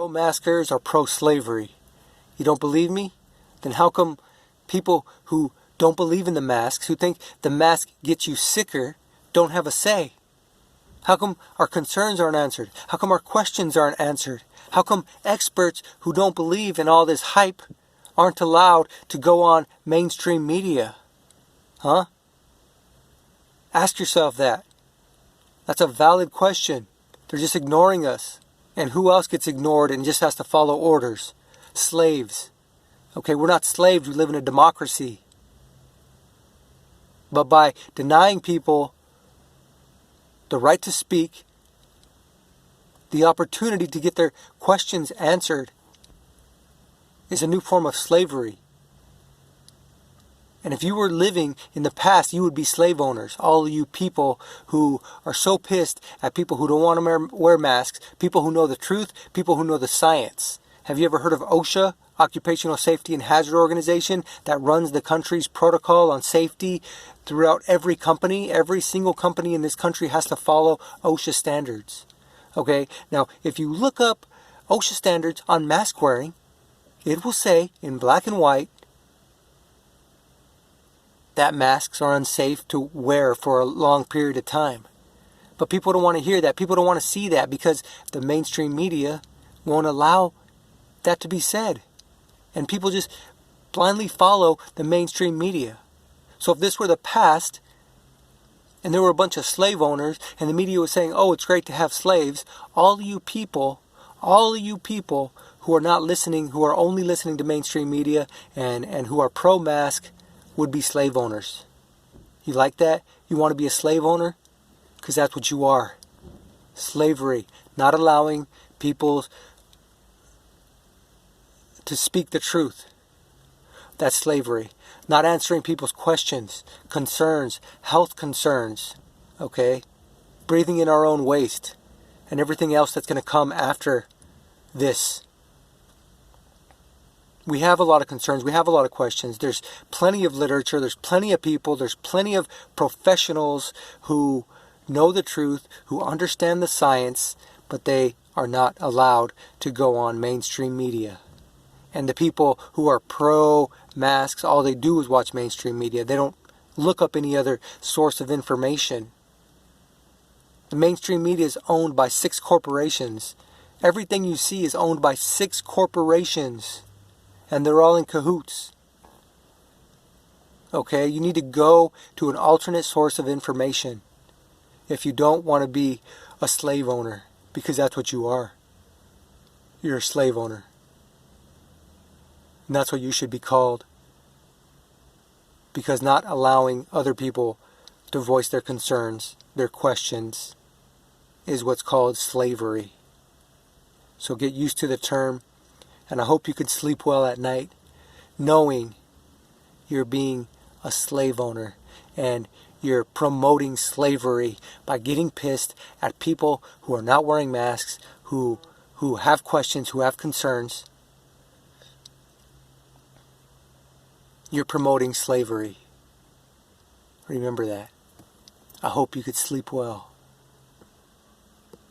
Pro-maskers are pro-slavery. You don't believe me? Then how come people who don't believe in the masks, who think the mask gets you sicker, don't have a say? How come our concerns aren't answered? How come our questions aren't answered? How come experts who don't believe in all this hype aren't allowed to go on mainstream media? Huh? Ask yourself that. That's a valid question. They're just ignoring us. And who else gets ignored and just has to follow orders? Slaves. Okay, we're not slaves, we live in a democracy. But by denying people the right to speak, the opportunity to get their questions answered, is a new form of slavery. And if you were living in the past, you would be slave owners. All of you people who are so pissed at people who don't want to wear masks, people who know the truth, people who know the science. Have you ever heard of OSHA, Occupational Safety and Hazard Organization, that runs the country's protocol on safety throughout every company? Every single company in this country has to follow OSHA standards. Okay, now if you look up OSHA standards on mask wearing, it will say in black and white that masks are unsafe to wear for a long period of time. But people don't want to hear that. People don't want to see that because the mainstream media won't allow that to be said. And people just blindly follow the mainstream media. So if this were the past, and there were a bunch of slave owners, and the media was saying, oh, it's great to have slaves, all of you people who are not listening, who are only listening to mainstream media and who are pro-mask, would be slave owners. You like that? You want to be a slave owner? Because that's what you are. Slavery. Not allowing people to speak the truth. That's slavery. Not answering people's questions, concerns, health concerns. Okay? Breathing in our own waste. And everything else that's going to come after this. We have a lot of concerns. We have a lot of questions. There's plenty of literature. There's plenty of people. There's plenty of professionals who know the truth, who understand the science, but they are not allowed to go on mainstream media. And the people who are pro-masks, all they do is watch mainstream media. They don't look up any other source of information. The mainstream media is owned by 6 corporations. Everything you see is owned by 6 corporations. And they're all in cahoots. Okay, you need to go to an alternate source of information if you don't want to be a slave owner, because that's what you are. You're a slave owner. And that's what you should be called. Because not allowing other people to voice their concerns, their questions, is what's called slavery. So get used to the term. And I hope you can sleep well at night knowing you're being a slave owner and you're promoting slavery by getting pissed at people who are not wearing masks, who have questions, who have concerns. You're promoting slavery. Remember that. I hope you could sleep well.